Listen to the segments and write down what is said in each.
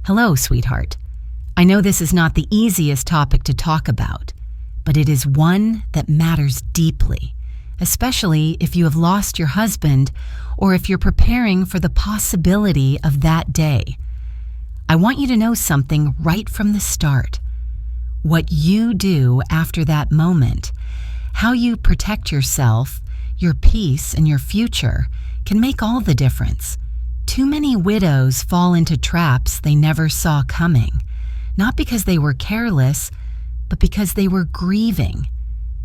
Hello, sweetheart. I know this is not the easiest topic to talk about, but it is one that matters deeply, especially if you have lost your husband or if you're preparing for the possibility of that day. I want you to know something right from the start. What you do after that moment, how you protect yourself, your peace, and your future can make all the difference. Too many widows fall into traps they never saw coming, not because they were careless, but because they were grieving,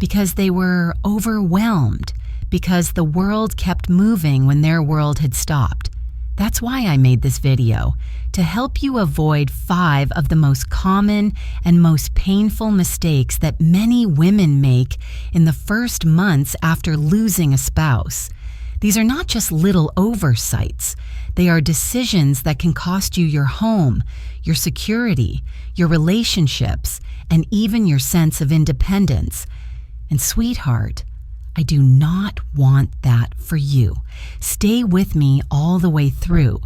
because they were overwhelmed, because the world kept moving when their world had stopped. That's why I made this video, to help you avoid 5 of the most common and most painful mistakes that many women make in the first months after losing a spouse. These are not just little oversights. They are decisions that can cost you your home, your security, your relationships, and even your sense of independence. And sweetheart, I do not want that for you. Stay with me all the way through,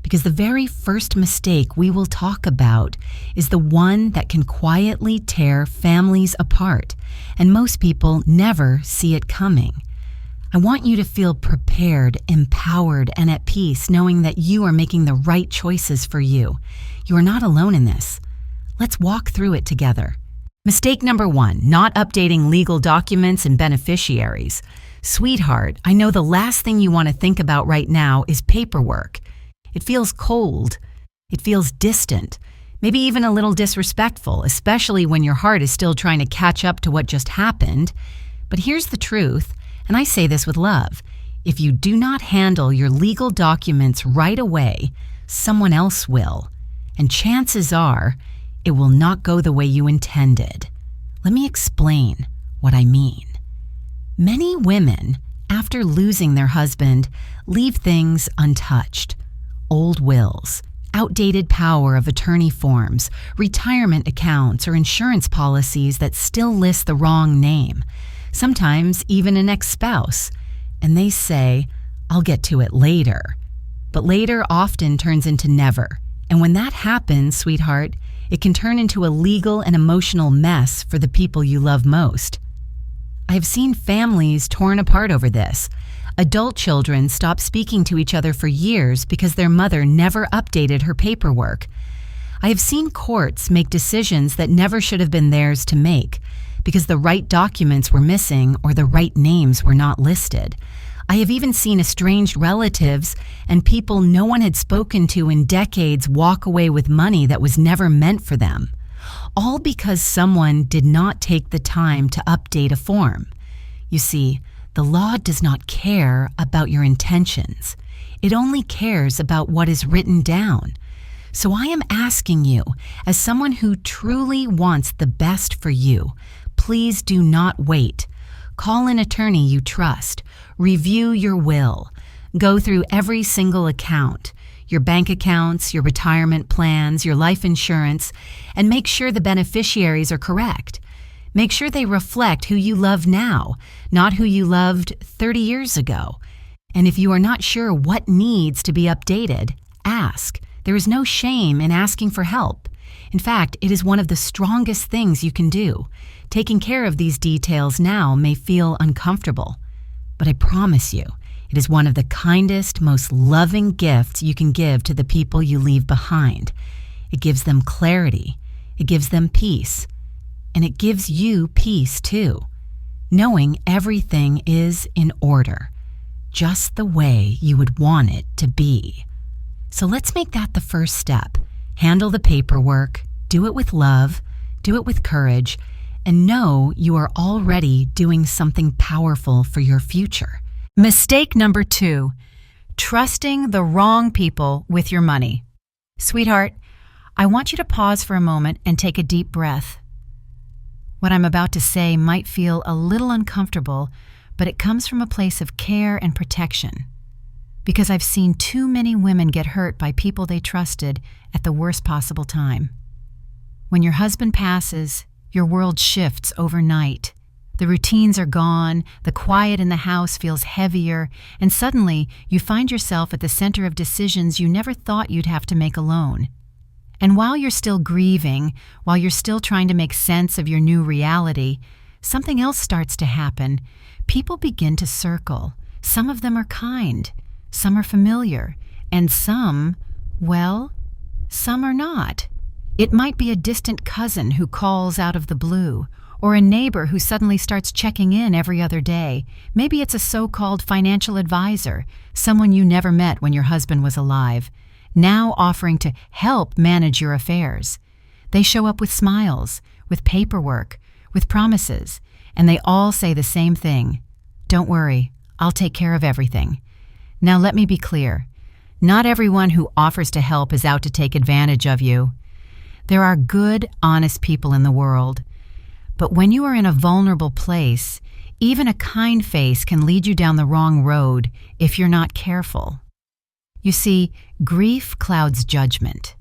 because the very first mistake we will talk about is the one that can quietly tear families apart, and most people never see it coming. I want you to feel prepared, empowered, and at peace, knowing that you are making the right choices for you. You are not alone in this. Let's walk through it together. Mistake number 1, not updating legal documents and beneficiaries. Sweetheart, I know the last thing you want to think about right now is paperwork. It feels cold. It feels distant, maybe even a little disrespectful, especially when your heart is still trying to catch up to what just happened. But here's the truth, and I say this with love. If you do not handle your legal documents right away, someone else will. And chances are, it will not go the way you intended. Let me explain what I mean. Many women, after losing their husband, leave things untouched. Old wills, outdated power of attorney forms, retirement accounts, or insurance policies that still list the wrong name. Sometimes even an ex-spouse. And they say, I'll get to it later. But later often turns into never. And when that happens, sweetheart, it can turn into a legal and emotional mess for the people you love most. I have seen families torn apart over this. Adult children stop speaking to each other for years because their mother never updated her paperwork. I have seen courts make decisions that never should have been theirs to make because the right documents were missing or the right names were not listed. I have even seen estranged relatives and people no one had spoken to in decades walk away with money that was never meant for them, all because someone did not take the time to update a form. You see, the law does not care about your intentions. It only cares about what is written down. So I am asking you, as someone who truly wants the best for you, please do not wait. Call an attorney you trust. Review your will. Go through every single account, your bank accounts, your retirement plans, your life insurance, and make sure the beneficiaries are correct. Make sure they reflect who you love now, not who you loved 30 years ago. And if you are not sure what needs to be updated, ask. There is no shame in asking for help. In fact, it is one of the strongest things you can do. Taking care of these details now may feel uncomfortable, but I promise you, it is one of the kindest, most loving gifts you can give to the people you leave behind. It gives them clarity, it gives them peace, and it gives you peace too, knowing everything is in order, just the way you would want it to be. So let's make that the first step. Handle the paperwork, do it with love, do it with courage, and know you are already doing something powerful for your future. Mistake number 2, trusting the wrong people with your money. Sweetheart, I want you to pause for a moment and take a deep breath. What I'm about to say might feel a little uncomfortable, but it comes from a place of care and protection. Because I've seen too many women get hurt by people they trusted at the worst possible time. When your husband passes, your world shifts overnight. The routines are gone, the quiet in the house feels heavier, and suddenly you find yourself at the center of decisions you never thought you'd have to make alone. And while you're still grieving, while you're still trying to make sense of your new reality, something else starts to happen. People begin to circle. Some of them are kind, some are familiar, and some, well, some are not. It might be a distant cousin who calls out of the blue, or a neighbor who suddenly starts checking in every other day. Maybe it's a so-called financial advisor, someone you never met when your husband was alive, now offering to help manage your affairs. They show up with smiles, with paperwork, with promises, and they all say the same thing. Don't worry, I'll take care of everything. Now let me be clear. Not everyone who offers to help is out to take advantage of you. There are good, honest people in the world. But when you are in a vulnerable place, even a kind face can lead you down the wrong road if you're not careful. You see, grief clouds judgment.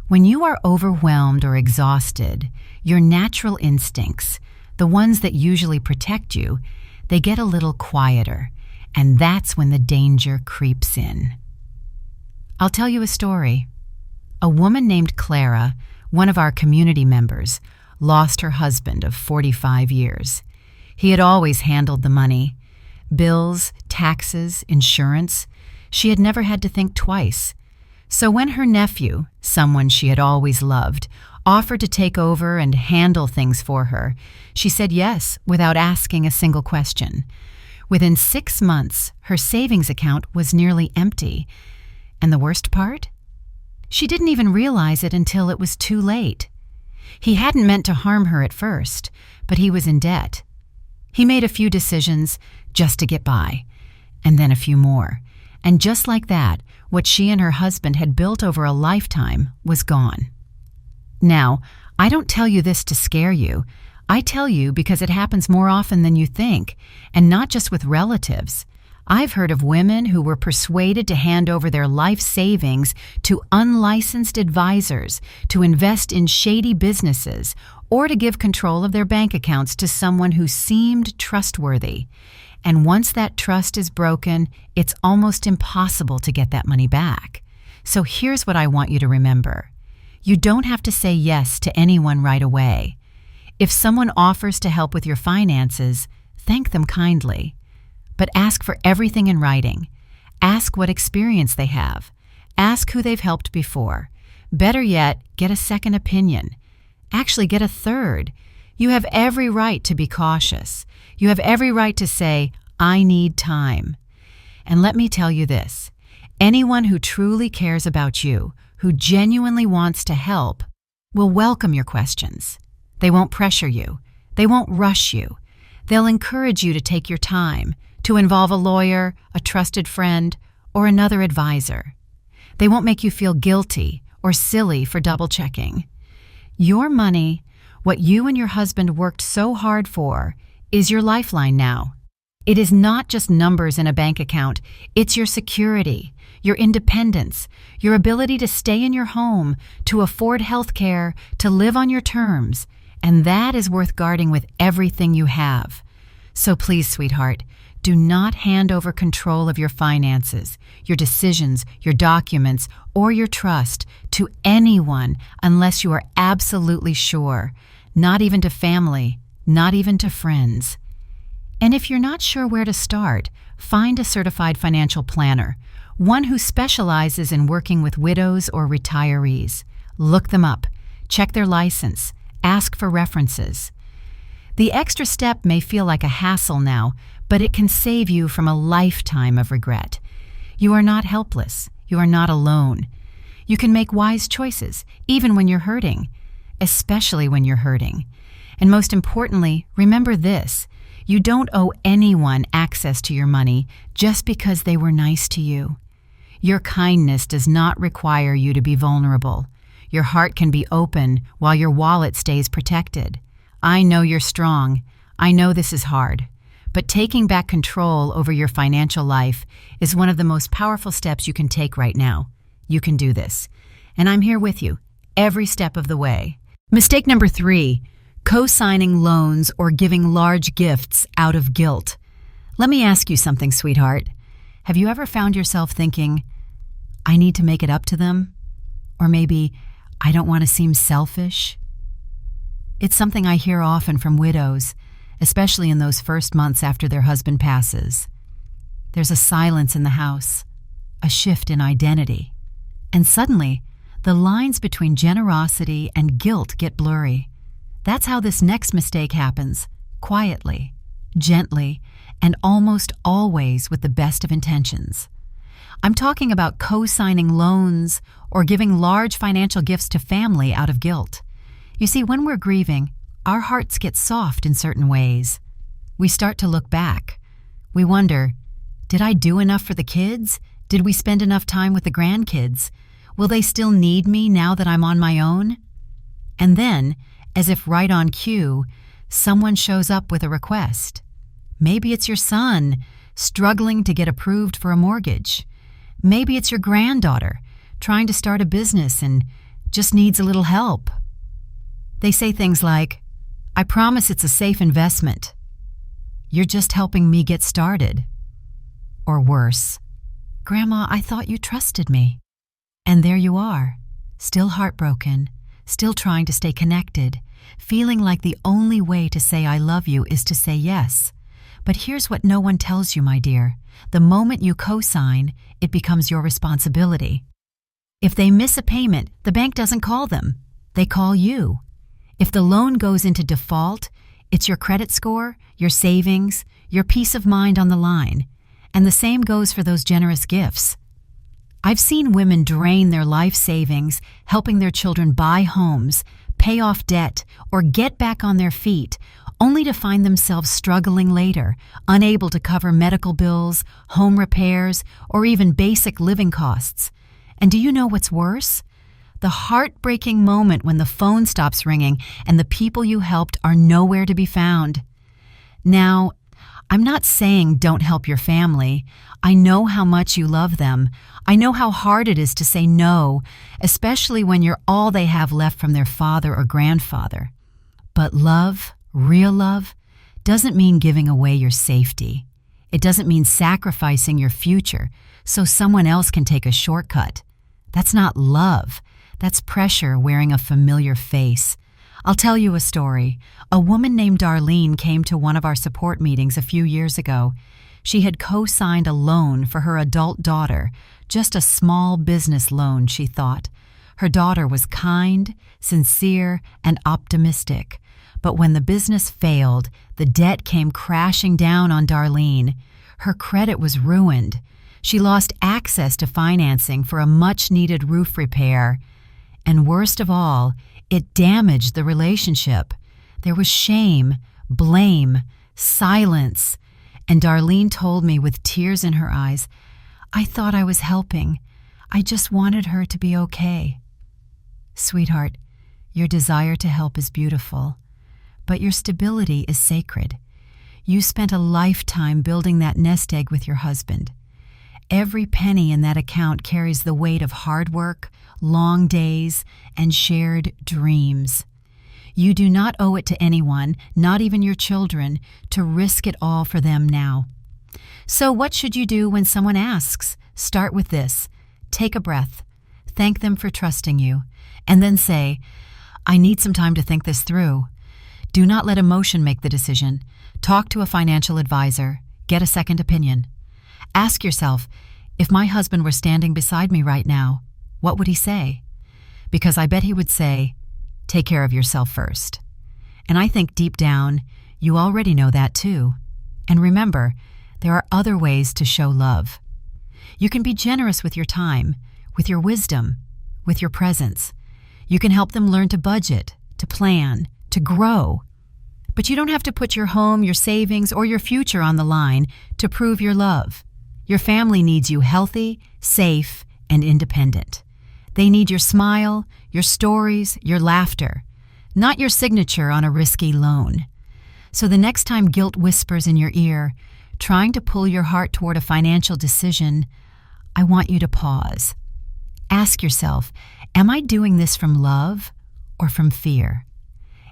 When you are overwhelmed or exhausted, your natural instincts, the ones that usually protect you, they get a little quieter, and that's when the danger creeps in. I'll tell you a story. A woman named Clara, one of our community members, lost her husband of 45 years. He had always handled the money. Bills, taxes, insurance. She had never had to think twice. So when her nephew, someone she had always loved, offered to take over and handle things for her, she said yes without asking a single question. Within 6 months, her savings account was nearly empty. And the worst part? She didn't even realize it until it was too late. He hadn't meant to harm her at first, but he was in debt. He made a few decisions just to get by, and then a few more. And just like that, what she and her husband had built over a lifetime was gone. Now, I don't tell you this to scare you. I tell you because it happens more often than you think, and not just with relatives. I've heard of women who were persuaded to hand over their life savings to unlicensed advisors, to invest in shady businesses, or to give control of their bank accounts to someone who seemed trustworthy. And once that trust is broken, it's almost impossible to get that money back. So here's what I want you to remember. You don't have to say yes to anyone right away. If someone offers to help with your finances, thank them kindly. But ask for everything in writing. Ask what experience they have. Ask who they've helped before. Better yet, get a second opinion. Actually, get a third. You have every right to be cautious. You have every right to say, I need time. And let me tell you this. Anyone who truly cares about you, who genuinely wants to help, will welcome your questions. They won't pressure you. They won't rush you. They'll encourage you to take your time, to involve a lawyer, a trusted friend, or another advisor. They won't make you feel guilty or silly for double-checking. Your money, what you and your husband worked so hard for, is your lifeline now. It is not just numbers in a bank account. It's your security, your independence, your ability to stay in your home, to afford health care, to live on your terms. And that is worth guarding with everything you have. So please, sweetheart, do not hand over control of your finances, your decisions, your documents, or your trust to anyone unless you are absolutely sure. Not even to family, not even to friends. And if you're not sure where to start, find a certified financial planner, one who specializes in working with widows or retirees. Look them up, check their license, ask for references. The extra step may feel like a hassle now, but it can save you from a lifetime of regret. You are not helpless. You are not alone. You can make wise choices, even when you're hurting, especially when you're hurting. And most importantly, remember this. You don't owe anyone access to your money just because they were nice to you. Your kindness does not require you to be vulnerable. Your heart can be open while your wallet stays protected. I know you're strong. I know this is hard. But taking back control over your financial life is one of the most powerful steps you can take right now. You can do this. And I'm here with you every step of the way. Mistake number 3, co-signing loans or giving large gifts out of guilt. Let me ask you something, sweetheart. Have you ever found yourself thinking, I need to make it up to them? Or maybe, I don't want to seem selfish. It's something I hear often from widows, especially in those first months after their husband passes. There's a silence in the house, a shift in identity, and suddenly, the lines between generosity and guilt get blurry. That's how this next mistake happens, quietly, gently, and almost always with the best of intentions. I'm talking about co-signing loans or giving large financial gifts to family out of guilt. You see, when we're grieving, our hearts get soft in certain ways. We start to look back. We wonder, did I do enough for the kids? Did we spend enough time with the grandkids? Will they still need me now that I'm on my own? And then, as if right on cue, someone shows up with a request. Maybe it's your son, struggling to get approved for a mortgage. Maybe it's your granddaughter, trying to start a business and just needs a little help. They say things like, "I promise it's a safe investment. You're just helping me get started." Or worse, "Grandma, I thought you trusted me." And there you are, still heartbroken, still trying to stay connected, feeling like the only way to say I love you is to say yes. But here's what no one tells you, my dear. The moment you co-sign, it becomes your responsibility. If they miss a payment, the bank doesn't call them. They call you. If the loan goes into default, it's your credit score, your savings, your peace of mind on the line. And the same goes for those generous gifts. I've seen women drain their life savings, helping their children buy homes, pay off debt, or get back on their feet, only to find themselves struggling later, unable to cover medical bills, home repairs, or even basic living costs. And do you know what's worse? The heartbreaking moment when the phone stops ringing and the people you helped are nowhere to be found. Now, I'm not saying don't help your family. I know how much you love them. I know how hard it is to say no, especially when you're all they have left from their father or grandfather. But love, real love, doesn't mean giving away your safety. It doesn't mean sacrificing your future so someone else can take a shortcut. That's not love. That's pressure wearing a familiar face. I'll tell you a story. A woman named Darlene came to one of our support meetings a few years ago. She had co-signed a loan for her adult daughter, just a small business loan, she thought. Her daughter was kind, sincere, and optimistic. But when the business failed, the debt came crashing down on Darlene. Her credit was ruined. She lost access to financing for a much-needed roof repair. And worst of all, it damaged the relationship. There was shame, blame, silence. And Darlene told me with tears in her eyes, "I thought I was helping. I just wanted her to be okay." Sweetheart, your desire to help is beautiful, but your stability is sacred. You spent a lifetime building that nest egg with your husband. Every penny in that account carries the weight of hard work, long days, and shared dreams. You do not owe it to anyone, not even your children, to risk it all for them now. So what should you do when someone asks? Start with this. Take a breath. Thank them for trusting you. And then say, "I need some time to think this through." Do not let emotion make the decision. Talk to a financial advisor. Get a second opinion. Ask yourself, if my husband were standing beside me right now, what would he say? Because I bet he would say, "Take care of yourself first." And I think deep down, you already know that too. And remember, there are other ways to show love. You can be generous with your time, with your wisdom, with your presence. You can help them learn to budget, to plan, to grow. But you don't have to put your home, your savings, or your future on the line to prove your love. Your family needs you healthy, safe, and independent. They need your smile, your stories, your laughter, not your signature on a risky loan. So the next time guilt whispers in your ear, trying to pull your heart toward a financial decision, I want you to pause. Ask yourself, am I doing this from love or from fear?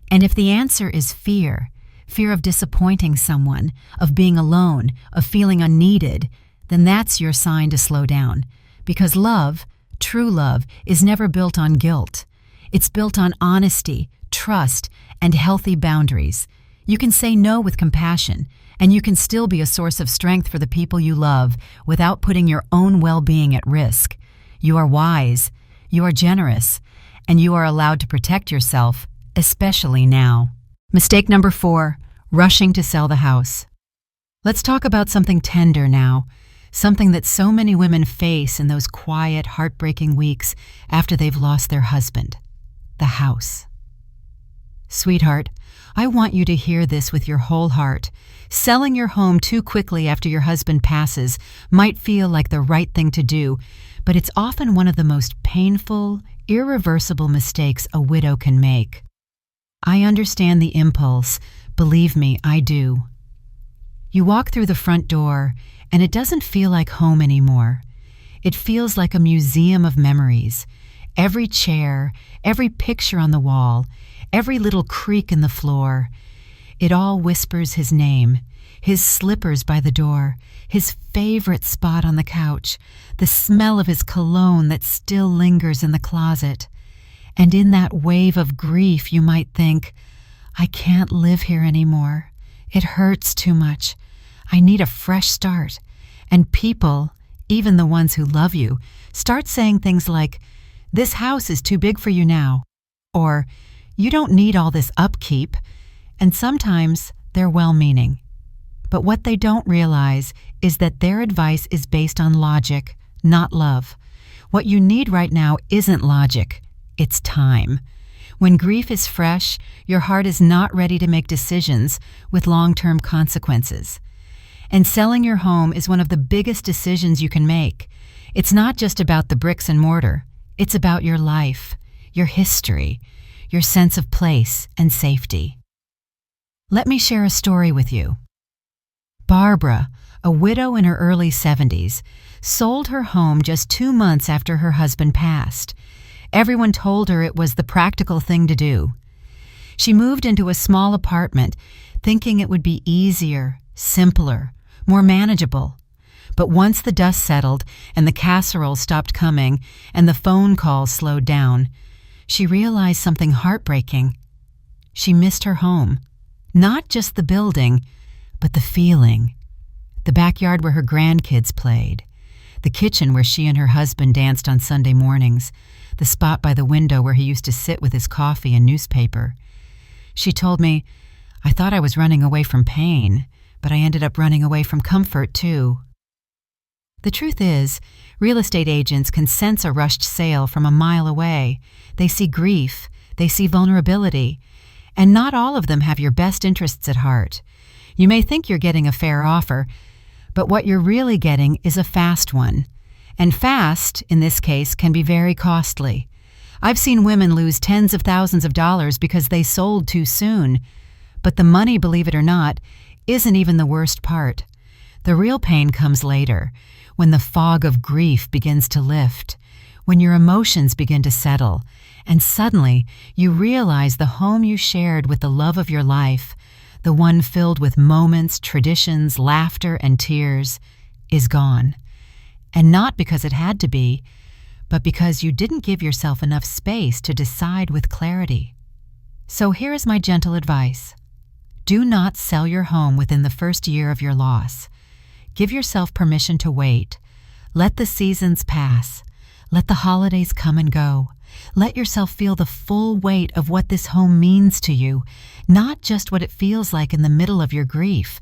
And if the answer is fear, fear of disappointing someone, of being alone, of feeling unneeded, then that's your sign to slow down. Because love, true love, is never built on guilt. It's built on honesty, trust, and healthy boundaries. You can say no with compassion, and you can still be a source of strength for the people you love without putting your own well-being at risk. You are wise, you are generous, and you are allowed to protect yourself, especially now. Mistake number 4, rushing to sell the house. Let's talk about something tender now, something that so many women face in those quiet, heartbreaking weeks after they've lost their husband: the house. Sweetheart, I want you to hear this with your whole heart. Selling your home too quickly after your husband passes might feel like the right thing to do, but it's often one of the most painful, irreversible mistakes a widow can make. I understand the impulse. Believe me, I do. You walk through the front door, and it doesn't feel like home anymore. It feels like a museum of memories. Every chair, every picture on the wall, every little creak in the floor. It all whispers his name, his slippers by the door, his favorite spot on the couch, the smell of his cologne that still lingers in the closet. And in that wave of grief, you might think, I can't live here anymore. It hurts too much. I need a fresh start. And people, even the ones who love you, start saying things like, this house is too big for you now, or you don't need all this upkeep. And sometimes they're well-meaning. But what they don't realize is that their advice is based on logic, not love. What you need right now isn't logic, it's time. When grief is fresh, your heart is not ready to make decisions with long-term consequences. And selling your home is one of the biggest decisions you can make. It's not just about the bricks and mortar. It's about your life, your history, your sense of place and safety. Let me share a story with you. Barbara, a widow in her early 70s, sold her home just 2 months after her husband passed. Everyone told her it was the practical thing to do. She moved into a small apartment, thinking it would be easier, simpler, more manageable. But once the dust settled and the casserole stopped coming and the phone calls slowed down, she realized something heartbreaking. She missed her home. Not just the building, but the feeling. The backyard where her grandkids played. The kitchen where she and her husband danced on Sunday mornings. The spot by the window where he used to sit with his coffee and newspaper. She told me, I thought I was running away from pain, but I ended up running away from comfort too. The truth is, real estate agents can sense a rushed sale from a mile away. They see grief, they see vulnerability, and not all of them have your best interests at heart. You may think you're getting a fair offer, but what you're really getting is a fast one. And fast, in this case, can be very costly. I've seen women lose tens of thousands of dollars because they sold too soon. But the money, believe it or not, isn't even the worst part. The real pain comes later, when the fog of grief begins to lift, when your emotions begin to settle, and suddenly you realize the home you shared with the love of your life, the one filled with moments, traditions, laughter, and tears, is gone. And not because it had to be, but because you didn't give yourself enough space to decide with clarity. So here is my gentle advice. Do not sell your home within the first year of your loss. Give yourself permission to wait. Let the seasons pass. Let the holidays come and go. Let yourself feel the full weight of what this home means to you, not just what it feels like in the middle of your grief.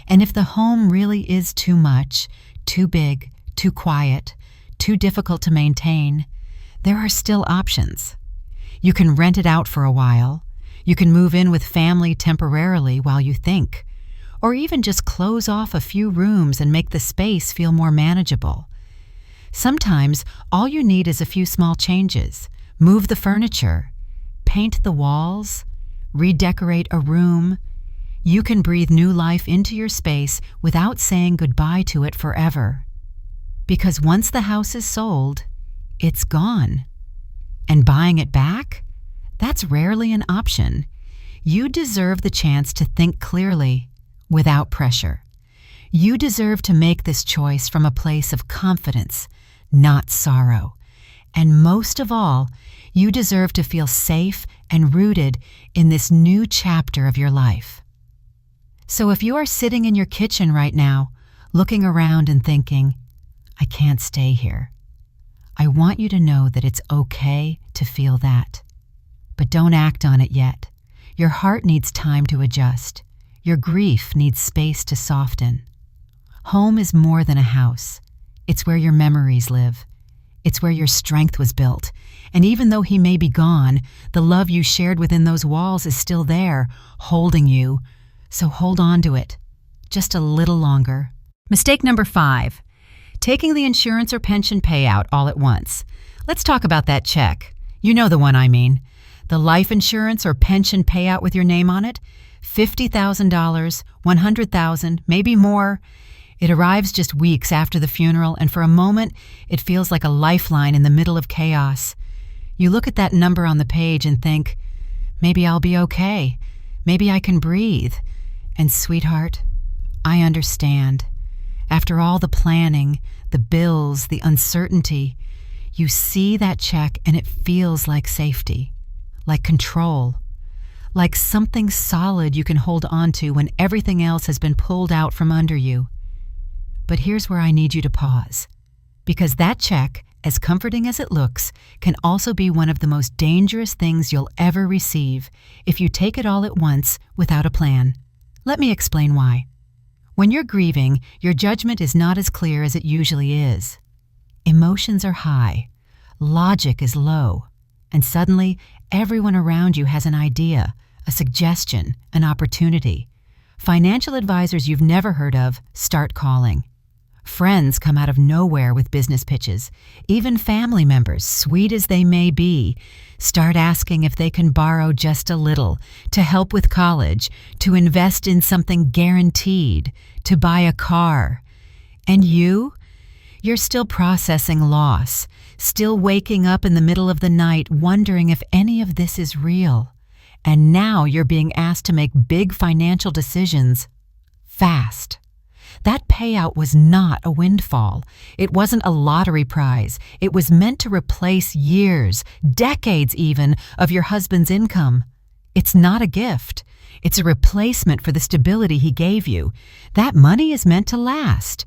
And if the home really is too much, too big, too quiet, too difficult to maintain, there are still options. You can rent it out for a while. You can move in with family temporarily while you think, or even just close off a few rooms and make the space feel more manageable. Sometimes all you need is a few small changes. Move the furniture, paint the walls, redecorate a room. You can breathe new life into your space without saying goodbye to it forever. Because once the house is sold, it's gone. And buying it back? That's rarely an option. You deserve the chance to think clearly, without pressure. You deserve to make this choice from a place of confidence, not sorrow. And most of all, You deserve to feel safe and rooted in this new chapter of your life. So if you are sitting in your kitchen right now, looking around and thinking, I can't stay here, I want you to know that it's okay to feel that. But don't act on it yet. Your heart needs time to adjust. Your grief needs space to soften. Home is more than a house. It's where your memories live. It's where your strength was built. And even though he may be gone, the love you shared within those walls is still there, holding you. So hold on to it, just a little longer. Mistake number 5, taking the insurance or pension payout all at once. Let's talk about that check. You know the one I mean. The life insurance or pension payout with your name on it, $50,000, $100,000, maybe more. It arrives just weeks after the funeral, and for a moment, it feels like a lifeline in the middle of chaos. You look at that number on the page and think, maybe I'll be okay. Maybe I can breathe. And sweetheart, I understand. After all the planning, the bills, the uncertainty, you see that check and it feels like safety, like control, like something solid you can hold on to when everything else has been pulled out from under you. But here's where I need you to pause, because that check, as comforting as it looks, can also be one of the most dangerous things you'll ever receive if you take it all at once without a plan. Let me explain why. When you're grieving, your judgment is not as clear as it usually is. Emotions are high, logic is low, and suddenly everyone around you has an idea, a suggestion, an opportunity. Financial advisors you've never heard of start calling. Friends come out of nowhere with business pitches. Even family members, sweet as they may be, start asking if they can borrow just a little to help with college, to invest in something guaranteed, to buy a car. And you're still processing loss, still waking up in the middle of the night wondering if any of this is real. And now you're being asked to make big financial decisions fast. That payout was not a windfall. It wasn't a lottery prize. It was meant to replace years, decades even, of your husband's income. It's not a gift. It's a replacement for the stability he gave you. That money is meant to last.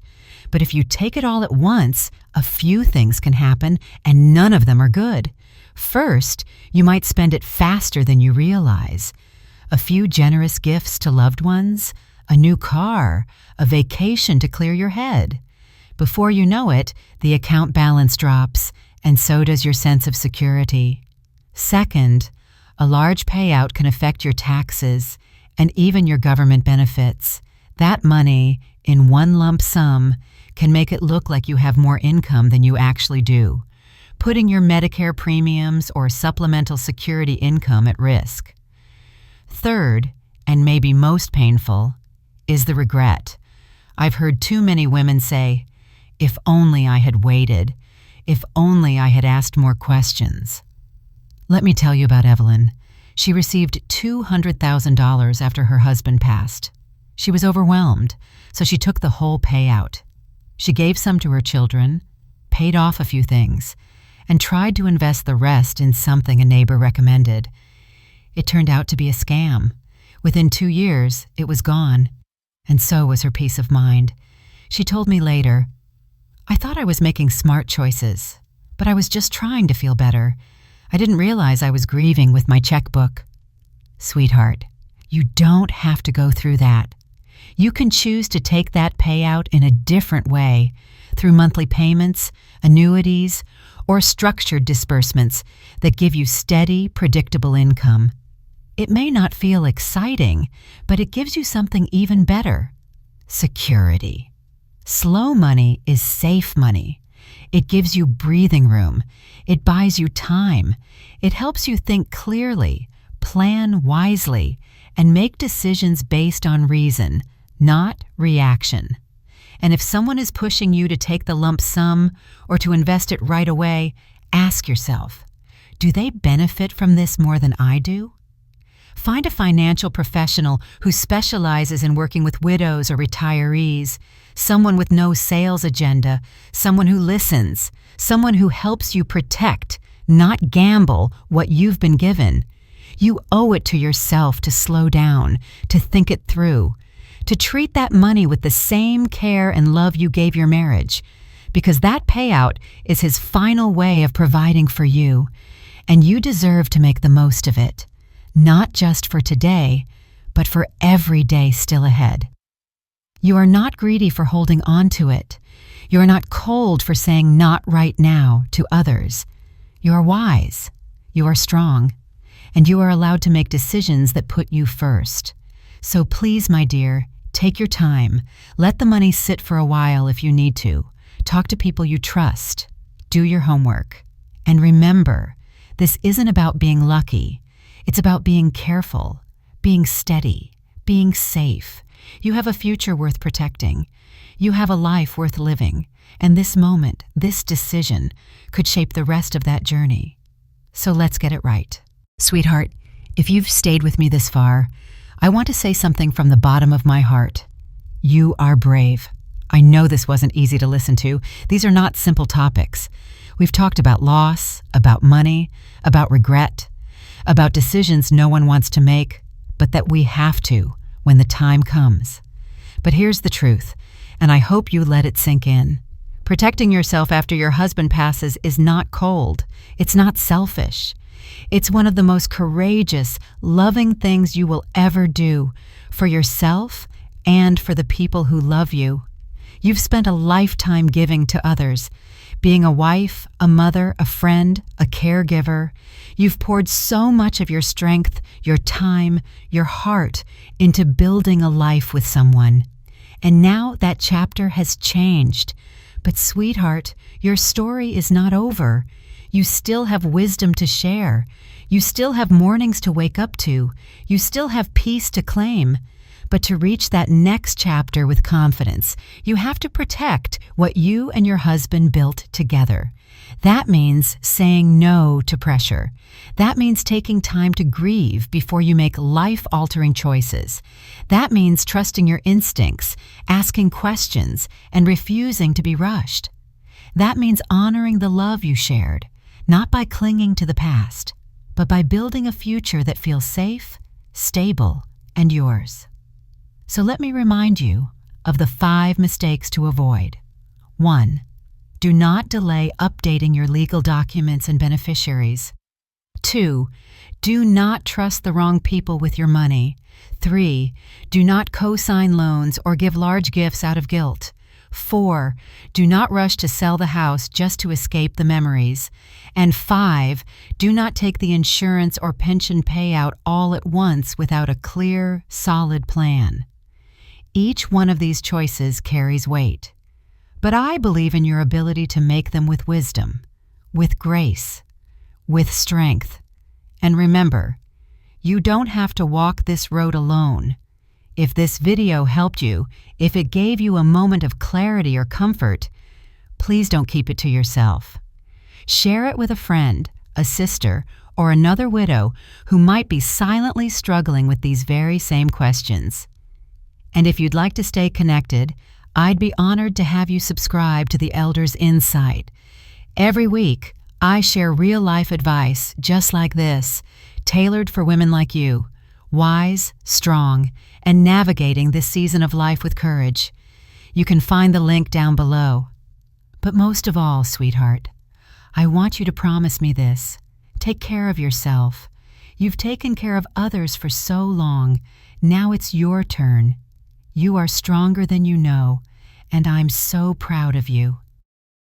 But if you take it all at once, a few things can happen, and none of them are good. First, you might spend it faster than you realize. A few generous gifts to loved ones, a new car, a vacation to clear your head. Before you know it, the account balance drops, and so does your sense of security. Second, a large payout can affect your taxes and even your government benefits. That money, in one lump sum, can make it look like you have more income than you actually do, putting your Medicare premiums or supplemental security income at risk. Third, and maybe most painful, is the regret. I've heard too many women say, if only I had waited, if only I had asked more questions. Let me tell you about Evelyn. She received $200,000 after her husband passed. She was overwhelmed, so she took the whole payout. She gave some to her children, paid off a few things, and tried to invest the rest in something a neighbor recommended. It turned out to be a scam. Within 2 years, it was gone. And so was her peace of mind. She told me later, I thought I was making smart choices, but I was just trying to feel better. I didn't realize I was grieving with my checkbook. Sweetheart, you don't have to go through that. You can choose to take that payout in a different way, through monthly payments, annuities, or structured disbursements that give you steady, predictable income. It may not feel exciting, but it gives you something even better: security. Slow money is safe money. It gives you breathing room. It buys you time. It helps you think clearly, plan wisely, and make decisions based on reason, not reaction. And if someone is pushing you to take the lump sum or to invest it right away, ask yourself, do they benefit from this more than I do? Find a financial professional who specializes in working with widows or retirees, someone with no sales agenda, someone who listens, someone who helps you protect, not gamble what you've been given. You owe it to yourself to slow down, to think it through, to treat that money with the same care and love you gave your marriage, because that payout is his final way of providing for you, and you deserve to make the most of it, not just for today, but for every day still ahead. You are not greedy for holding on to it. You are not cold for saying "not right now" to others. You are wise, you are strong, and you are allowed to make decisions that put you first. So please, my dear, take your time. Let the money sit for a while if you need to. Talk to people you trust. Do your homework. And remember, this isn't about being lucky. It's about being careful, being steady, being safe. You have a future worth protecting. You have a life worth living. And this moment, this decision, could shape the rest of that journey. So let's get it right. Sweetheart, if you've stayed with me this far, I want to say something from the bottom of my heart. You are brave. I know this wasn't easy to listen to. These are not simple topics. We've talked about loss, about money, about regret, about decisions no one wants to make, but that we have to when the time comes. But here's the truth, and I hope you let it sink in. Protecting yourself after your husband passes is not cold. It's not selfish. It's one of the most courageous, loving things you will ever do for yourself and for the people who love you. You've spent a lifetime giving to others, being a wife, a mother, a friend, a caregiver. You've poured so much of your strength, your time, your heart into building a life with someone. And now that chapter has changed. But sweetheart, your story is not over. You still have wisdom to share. You still have mornings to wake up to. You still have peace to claim. But to reach that next chapter with confidence, you have to protect what you and your husband built together. That means saying no to pressure. That means taking time to grieve before you make life-altering choices. That means trusting your instincts, asking questions, and refusing to be rushed. That means honoring the love you shared, not by clinging to the past, but by building a future that feels safe, stable, and yours. So let me remind you of the 5 mistakes to avoid. 1. Do not delay updating your legal documents and beneficiaries. 2. Do not trust the wrong people with your money. 3. Do not co-sign loans or give large gifts out of guilt. 4. Do not rush to sell the house just to escape the memories. And 5. Do not take the insurance or pension payout all at once without a clear, solid plan. Each one of these choices carries weight. But I believe in your ability to make them with wisdom, with grace, with strength. And remember, you don't have to walk this road alone. If this video helped you, if it gave you a moment of clarity or comfort, please don't keep it to yourself. Share it with a friend, a sister, or another widow who might be silently struggling with these very same questions. And if you'd like to stay connected, I'd be honored to have you subscribe to the Elders Insight. Every week, I share real-life advice just like this, tailored for women like you, wise, strong, and navigating this season of life with courage. You can find the link down below. But most of all, sweetheart, I want you to promise me this. Take care of yourself. You've taken care of others for so long. Now it's your turn. You are stronger than you know, and I'm so proud of you.